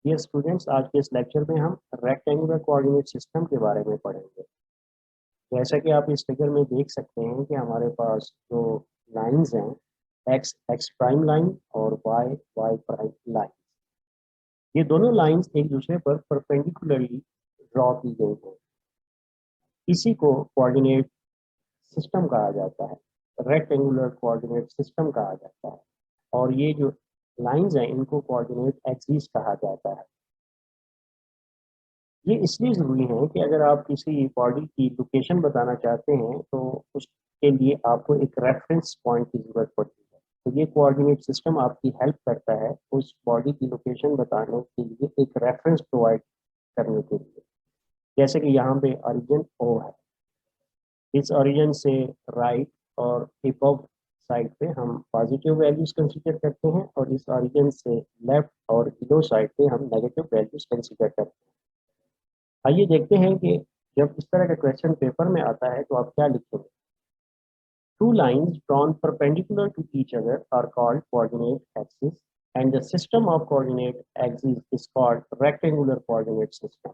ये स्टूडेंट्स, आज के इस लेक्चर में हम रेक्टेंगुलर कोऑर्डिनेट सिस्टम के बारे में पढ़ेंगे। जैसा कि आप इस फिगर में देख सकते हैं कि हमारे पास जो लाइंस हैं, एक्स एक्स प्राइम लाइन और वाई वाई प्राइम लाइन, ये दोनों लाइंस एक दूसरे पर परपेंडिकुलरली ड्रॉ की गई हैं। इसी को कोऑर्डिनेट सिस्टम कहा जाता है, रेक्टेंगुलर कोऑर्डिनेट सिस्टम कहा जाता है। और ये जो लाइंस हैं इनको कोऑर्डिनेट एक्सिस कहा जाता है। ये इसलिए ज़रूरी है कि अगर आप किसी बॉडी की लोकेशन बताना चाहते हैं तो उसके लिए आपको एक रेफरेंस पॉइंट की ज़रूरत पड़ती है। तो ये कोऑर्डिनेट सिस्टम आपकी हेल्प करता है उस बॉडी की लोकेशन बताने के लिए, एक रेफरेंस प्रोवाइड करने के लिए। जैसे कि यहाँ पे ओरिजिन ओ है, इस ओरिजिन से राइट और अबव साइड पे हम पॉजिटिव वैल्यूज कंसीडर करते हैं, और इस ओरिजिन से लेफ्ट और बिलो साइड पे हम नेगेटिव वैल्यूज कंसीडर करते हैं। आइए देखते हैं कि जब इस तरह का क्वेश्चन पेपर में आता है तो आप क्या लिखेंगे। Two lines drawn perpendicular to each other are called coordinate axes, and the system of coordinate axes is called rectangular coordinate system.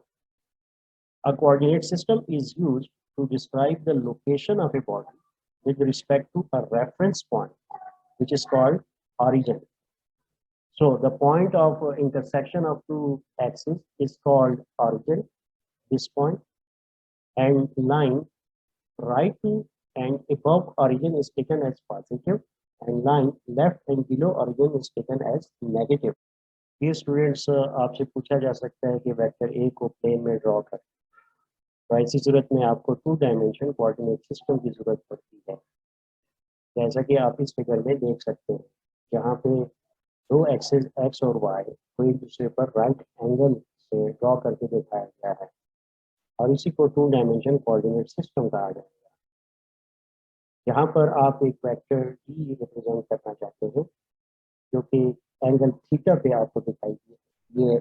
A coordinate system is used to describe the location of a body with respect to a reference point, which is called origin. So the point of intersection of two axes is called origin, this point, and line right to and above origin is taken as positive, and line left and below origin is taken as negative. ये students, आपसे पूछा जा सकता है कि vector A को plane में draw करें, तो ऐसी सूरत में आपको टू डायमेंशन कोऑर्डिनेट सिस्टम की जरूरत पड़ती है। जैसा कि आप इस फिगर में देख सकते हैं, जहाँ पे दो एक्सिस एक्स और वाई को एक दूसरे पर राइट एंगल से ड्रॉ करके दिखाया गया है, और इसी को टू डायमेंशन कोऑर्डिनेट सिस्टम कहा जाता है। यहाँ पर आप एक वेक्टर डी रिप्रेजेंट करना चाहते हैं जो कि एंगल थीटा पे आपको दिखाई दिए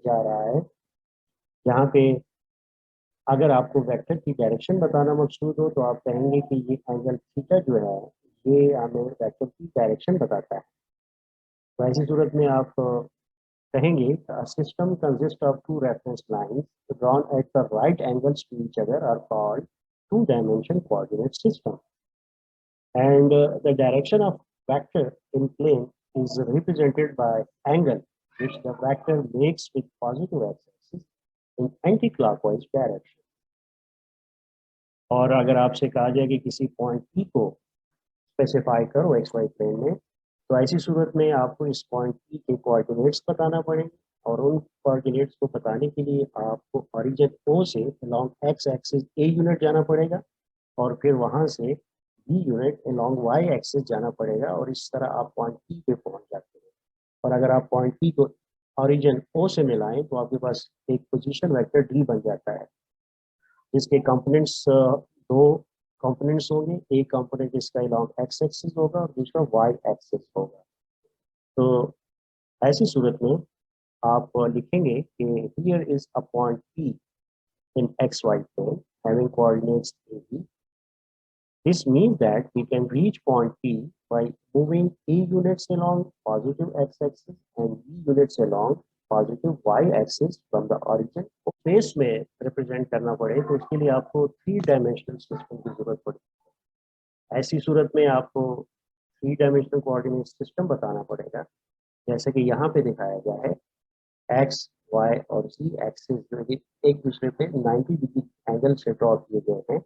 जा रहा है। यहाँ पे अगर आपको वेक्टर की डायरेक्शन बताना मकसूद हो तो आप कहेंगे कि ये एंगल थीटा जो है ये हमें वेक्टर की डायरेक्शन बताता है। तो ऐसी सूरत में आप कहेंगे system consist of two reference lines drawn at the right angles to each other are called two dimension coordinate system. And the direction of vector in plane is represented by angle which the vector makes with positive x-axis in anti-clockwise direction. और अगर आपसे कहा जाए कि किसी point P को specify करो x Y plane में, तो ऐसी सूरत में आपको इस पॉइंट P के कोऑर्डिनेट्स बताना पड़ेंगे, और उन कोऑर्डिनेट्स को बताने के लिए आपको ओरिजिन O से along x axis A unit जाना पड़ेगा, और फिर वहां से B unit along y axis जाना पड़ेगा, और इस तरह आप पॉइंट पी पे पहुंच जाते हैं। और अगर आप पॉइंट पी को ओरिजिन ओ से मिलाएं तो आपके पास एक पोजीशन वेक्टर डी बन जाता है, जिसके कंपोनेंट्स दो कंपोनेंट्स होंगे। एक कंपोनेंट इसका अलॉन्ग एक्स एक्सिस होगा और दूसरा वाई एक्सिस होगा। तो ऐसी सूरत में आप लिखेंगे कि here is a point P in xy plane having coordinates AB. This means that we can reach point P by moving A units along positive x-axis and B units along positive y-axis from the origin. तो space में represent करना पड़े तो इसके लिए आपको three dimensional system की जरूरत पड़ेगी। ऐसी सूरत में आपको थ्री डायमेंशनल कोऑर्डिनेट सिस्टम बताना पड़ेगा, जैसे कि यहाँ पे दिखाया गया है। एक्स वाई और जी एक्सिस जो कि एक दूसरे पे 90 डिग्री एंगल से ड्रॉ किए गए हैं,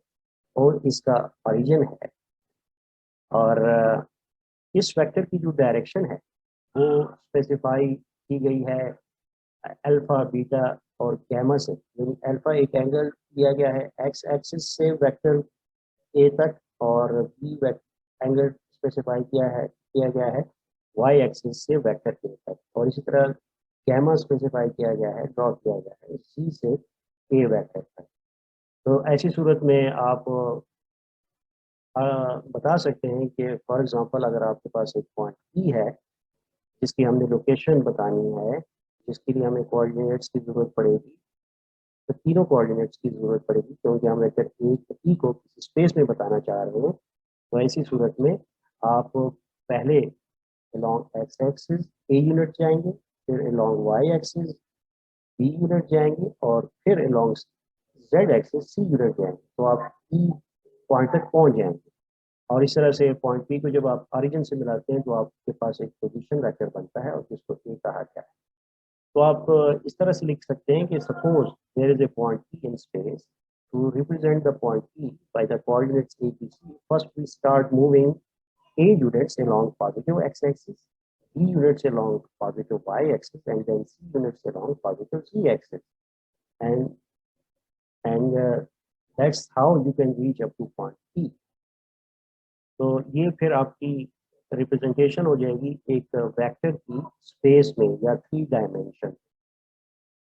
और इसका ओरिजिन है। और इस वेक्टर की जो डायरेक्शन है वो स्पेसिफाई की गई है अल्फा बीटा और गैमा से। यानी अल्फा एक एंगल दिया गया है एक्स एक्सिस से वेक्टर ए तक, और बी एंगल स्पेसिफाई किया गया है वाई एक्सिस से वेक्टर ए तक, और इसी तरह गैमा स्पेसिफाई किया गया है, ड्रॉ किया गया है सी से ए वेक्टर तक। तो ऐसी सूरत में आप बता सकते हैं कि फॉर एग्जांपल अगर आपके पास एक पॉइंट ई है जिसकी हमने लोकेशन बतानी है, जिसके लिए हमें कोऑर्डिनेट्स की ज़रूरत पड़ेगी, तो तीनों कोऑर्डिनेट्स की ज़रूरत पड़ेगी क्योंकि हम वेक्टर ए ई को किसी स्पेस में बताना चाह रहे हैं। तो ऐसी सूरत में आप पहले along x axis a unit जाएंगे, फिर along y axis b unit जाएंगे और फिर along z axis c unit जाएंगे, तो आप e पॉइंट तक पहुंच जाएंगे। और इस तरह से पॉइंट पी को जब आप ओरिजिन से मिलाते हैं तो आपके पास एक पोजीशन वेक्टर बनता है और जिसको ए कहा गया है। तो आप इस तरह से लिख सकते हैं कि suppose there is a point P in space, to represent the point P by the coordinates A, B, C, first we start moving A units along positive x-axis, B units along positive y-axis, and then C units along positive z-axis. And that's how you can reach up to point P. तो ये फिर आपकी representation हो जाएगी एक vector की space में या 3 डायमेंशन।